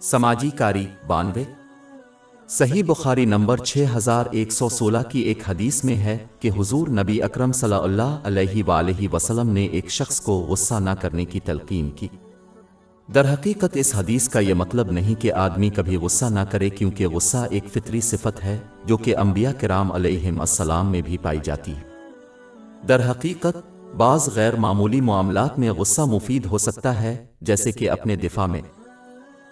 سماجی کاری 92 صحیح بخاری نمبر 6116 کی ایک حدیث میں ہے کہ حضور نبی اکرم صلی اللہ علیہ وآلہ وسلم نے ایک شخص کو غصہ نہ کرنے کی تلقین کی۔ در حقیقت اس حدیث کا یہ مطلب نہیں کہ آدمی کبھی غصہ نہ کرے، کیونکہ غصہ ایک فطری صفت ہے جو کہ انبیاء کرام علیہم السلام میں بھی پائی جاتی ہے۔ در حقیقت بعض غیر معمولی معاملات میں غصہ مفید ہو سکتا ہے، جیسے کہ اپنے دفاع میں۔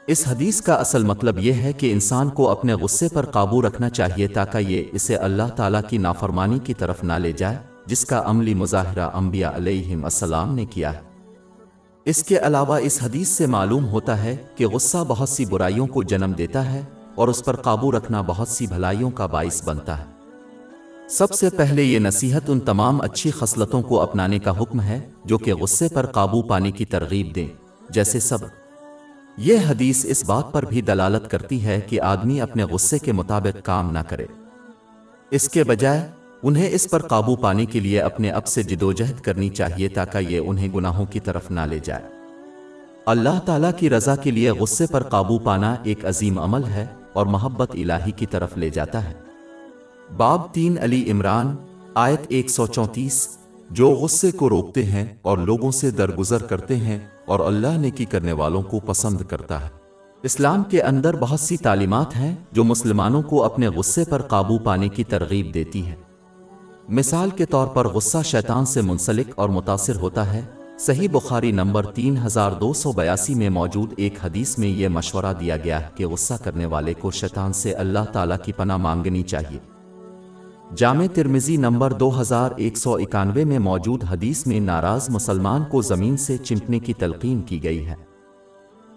اس حدیث کا اصل مطلب یہ ہے کہ انسان کو اپنے غصے پر قابو رکھنا چاہیے تاکہ یہ اسے اللہ تعالیٰ کی نافرمانی کی طرف نہ لے جائے، جس کا عملی مظاہرہ انبیاء علیہم السلام نے کیا ہے۔ اس کے علاوہ اس حدیث سے معلوم ہوتا ہے کہ غصہ بہت سی برائیوں کو جنم دیتا ہے اور اس پر قابو رکھنا بہت سی بھلائیوں کا باعث بنتا ہے۔ سب سے پہلے یہ نصیحت ان تمام اچھی خصلتوں کو اپنانے کا حکم ہے جو کہ غصے پر قابو پانے کی ترغیب دیں، جیسے صبر۔ یہ حدیث اس بات پر بھی دلالت کرتی ہے کہ آدمی اپنے غصے کے مطابق کام نہ کرے، اس کے بجائے انہیں اس پر قابو پانے کے لیے اپنے اب سے جدوجہد کرنی چاہیے تاکہ یہ انہیں گناہوں کی طرف نہ لے جائے۔ اللہ تعالیٰ کی رضا کے لیے غصے پر قابو پانا ایک عظیم عمل ہے اور محبت الہی کی طرف لے جاتا ہے۔ باب 3 علی عمران آیت 134 جو غصے کو روکتے ہیں اور لوگوں سے درگزر کرتے ہیں اور اللہ نیکی کرنے والوں کو پسند کرتا ہے۔ اسلام کے اندر بہت سی تعلیمات ہیں جو مسلمانوں کو اپنے غصے پر قابو پانے کی ترغیب دیتی ہیں۔ مثال کے طور پر غصہ شیطان سے منسلک اور متاثر ہوتا ہے۔ صحیح بخاری نمبر 3282 میں موجود ایک حدیث میں یہ مشورہ دیا گیا ہے کہ غصہ کرنے والے کو شیطان سے اللہ تعالیٰ کی پناہ مانگنی چاہیے۔ جامع ترمذی نمبر 2191 میں موجود حدیث میں ناراض مسلمان کو زمین سے چمٹنے کی تلقین کی گئی ہے۔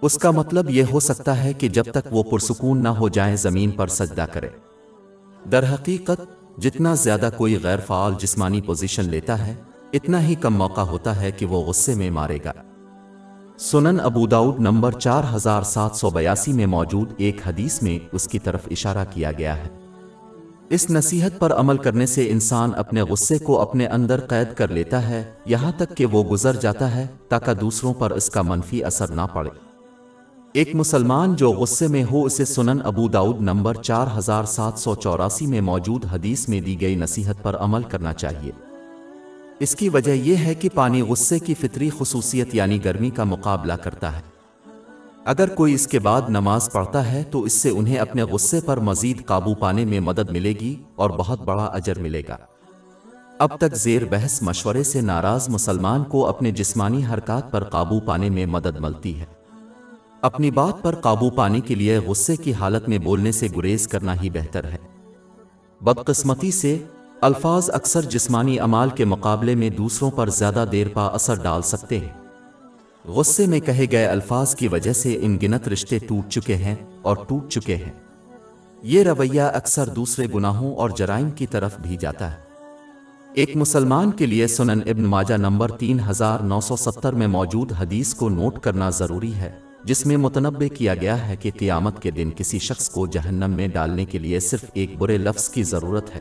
اس کا مطلب یہ ہو سکتا ہے کہ جب تک وہ پرسکون نہ ہو جائیں زمین پر سجدہ کرے۔ در حقیقت جتنا زیادہ کوئی غیر فعال جسمانی پوزیشن لیتا ہے، اتنا ہی کم موقع ہوتا ہے کہ وہ غصے میں مارے گا۔ سنن ابو داؤد نمبر 4782 میں موجود ایک حدیث میں اس کی طرف اشارہ کیا گیا ہے۔ اس نصیحت پر عمل کرنے سے انسان اپنے غصے کو اپنے اندر قید کر لیتا ہے یہاں تک کہ وہ گزر جاتا ہے تاکہ دوسروں پر اس کا منفی اثر نہ پڑے۔ ایک مسلمان جو غصے میں ہو اسے سنن ابو داؤد نمبر 4784 میں موجود حدیث میں دی گئی نصیحت پر عمل کرنا چاہیے۔ اس کی وجہ یہ ہے کہ پانی غصے کی فطری خصوصیت یعنی گرمی کا مقابلہ کرتا ہے۔ اگر کوئی اس کے بعد نماز پڑھتا ہے تو اس سے انہیں اپنے غصے پر مزید قابو پانے میں مدد ملے گی اور بہت بڑا اجر ملے گا۔ اب تک زیر بحث مشورے سے ناراض مسلمان کو اپنے جسمانی حرکات پر قابو پانے میں مدد ملتی ہے۔ اپنی بات پر قابو پانے کے لیے غصے کی حالت میں بولنے سے گریز کرنا ہی بہتر ہے۔ بدقسمتی سے الفاظ اکثر جسمانی اعمال کے مقابلے میں دوسروں پر زیادہ دیر پا اثر ڈال سکتے ہیں۔ غصے میں کہے گئے الفاظ کی وجہ سے ان گنت رشتے ٹوٹ چکے ہیں اور ٹوٹ چکے ہیں۔ یہ رویہ اکثر دوسرے گناہوں اور جرائم کی طرف بھی جاتا ہے۔ ایک مسلمان کے لیے سنن ابن ماجہ نمبر 3970 میں موجود حدیث کو نوٹ کرنا ضروری ہے، جس میں متنبہ کیا گیا ہے کہ قیامت کے دن کسی شخص کو جہنم میں ڈالنے کے لیے صرف ایک برے لفظ کی ضرورت ہے۔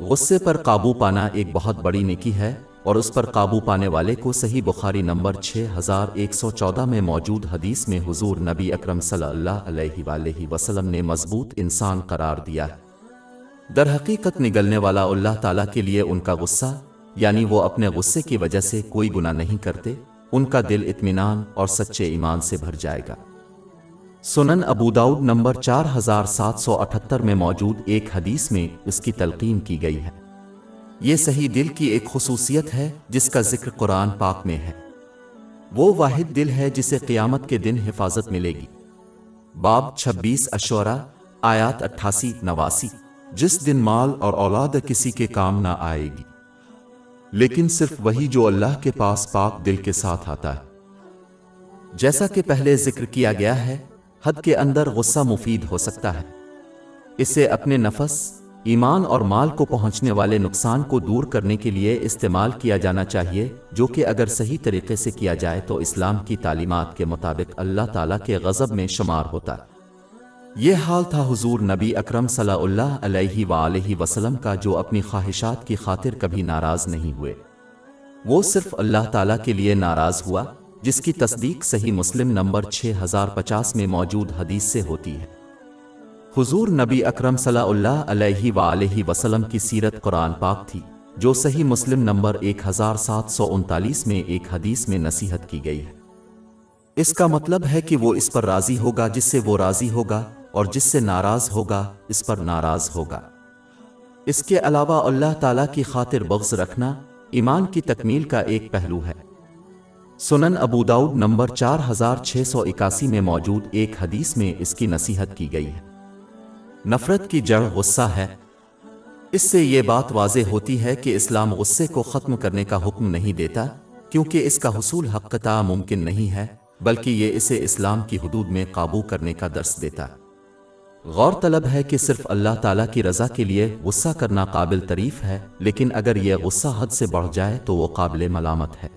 غصے پر قابو پانا ایک بہت بڑی نیکی ہے اور اس پر قابو پانے والے کو صحیح بخاری نمبر 6114 میں موجود حدیث میں حضور نبی اکرم صلی اللہ علیہ وآلہ وسلم نے مضبوط انسان قرار دیا ہے۔ در حقیقت نگلنے والا اللہ تعالیٰ کے لیے ان کا غصہ، یعنی وہ اپنے غصے کی وجہ سے کوئی گناہ نہیں کرتے، ان کا دل اطمینان اور سچے ایمان سے بھر جائے گا۔ سنن ابو داؤد نمبر 4778 میں موجود ایک حدیث میں اس کی تلقین کی گئی ہے۔ یہ صحیح دل کی ایک خصوصیت ہے جس کا ذکر قرآن پاک میں ہے۔ وہ واحد دل ہے جسے قیامت کے دن حفاظت ملے گی۔ باب 26 الشعراء آیات 88-89 جس دن مال اور اولاد کسی کے کام نہ آئے گی، لیکن صرف وہی جو اللہ کے پاس پاک دل کے ساتھ آتا ہے۔ جیسا کہ پہلے ذکر کیا گیا ہے، حد کے اندر غصہ مفید ہو سکتا ہے۔ اسے اپنے نفس، ایمان اور مال کو پہنچنے والے نقصان کو دور کرنے کے لیے استعمال کیا جانا چاہیے، جو کہ اگر صحیح طریقے سے کیا جائے تو اسلام کی تعلیمات کے مطابق اللہ تعالیٰ کے غضب میں شمار ہوتا ہے۔ یہ حال تھا حضور نبی اکرم صلی اللہ علیہ وآلہ وسلم کا، جو اپنی خواہشات کی خاطر کبھی ناراض نہیں ہوئے۔ وہ صرف اللہ تعالیٰ کے لیے ناراض ہوا جس کی تصدیق صحیح مسلم نمبر 6050 میں موجود حدیث سے ہوتی ہے۔ حضور نبی اکرم صلی اللہ علیہ وآلہ وسلم کی سیرت قرآن پاک تھی، جو صحیح مسلم نمبر 1739 میں ایک حدیث میں نصیحت کی گئی ہے۔ اس کا مطلب ہے کہ وہ اس پر راضی ہوگا جس سے وہ راضی ہوگا، اور جس سے ناراض ہوگا اس پر ناراض ہوگا۔ اس کے علاوہ اللہ تعالیٰ کی خاطر بغض رکھنا ایمان کی تکمیل کا ایک پہلو ہے۔ سنن ابو داؤد نمبر 4681 میں موجود ایک حدیث میں اس کی نصیحت کی گئی ہے۔ نفرت کی جڑ غصہ ہے۔ اس سے یہ بات واضح ہوتی ہے کہ اسلام غصے کو ختم کرنے کا حکم نہیں دیتا، کیونکہ اس کا حصول حقیقتاً ممکن نہیں ہے، بلکہ یہ اسے اسلام کی حدود میں قابو کرنے کا درس دیتا ہے۔ غور طلب ہے کہ صرف اللہ تعالیٰ کی رضا کے لیے غصہ کرنا قابل تعریف ہے، لیکن اگر یہ غصہ حد سے بڑھ جائے تو وہ قابل ملامت ہے۔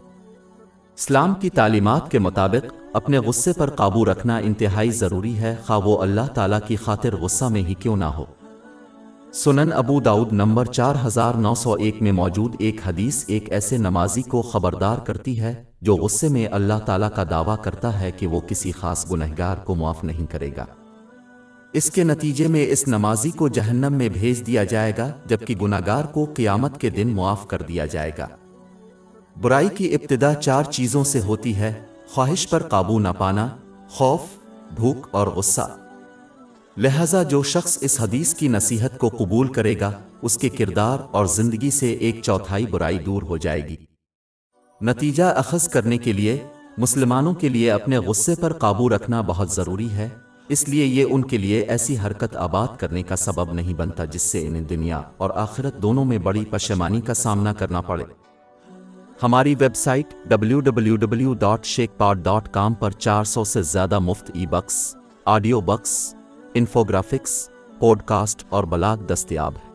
اسلام کی تعلیمات کے مطابق اپنے غصے پر قابو رکھنا انتہائی ضروری ہے، خواہ وہ اللہ تعالیٰ کی خاطر غصہ میں ہی کیوں نہ ہو۔ سنن ابو داؤد نمبر 4901 میں موجود ایک حدیث ایک ایسے نمازی کو خبردار کرتی ہے جو غصے میں اللہ تعالیٰ کا دعویٰ کرتا ہے کہ وہ کسی خاص گنہگار کو معاف نہیں کرے گا۔ اس کے نتیجے میں اس نمازی کو جہنم میں بھیج دیا جائے گا، جبکہ گنہگار کو قیامت کے دن معاف کر دیا جائے گا۔ برائی کی ابتدا 4 چیزوں سے ہوتی ہے: خواہش پر قابو نہ پانا، خوف، بھوک اور غصہ۔ لہذا جو شخص اس حدیث کی نصیحت کو قبول کرے گا، اس کے کردار اور زندگی سے 1/4 برائی دور ہو جائے گی۔ نتیجہ اخذ کرنے کے لیے مسلمانوں کے لیے اپنے غصے پر قابو رکھنا بہت ضروری ہے، اس لیے یہ ان کے لیے ایسی حرکت آباد کرنے کا سبب نہیں بنتا جس سے انہیں دنیا اور آخرت دونوں میں بڑی پشیمانی کا سامنا کرنا پڑے۔ ہماری ویب سائٹ www.shekpod.com پر 400 سے زیادہ مفت e books, audio books, infographics, podcast اور بلاگ دستیاب ہے۔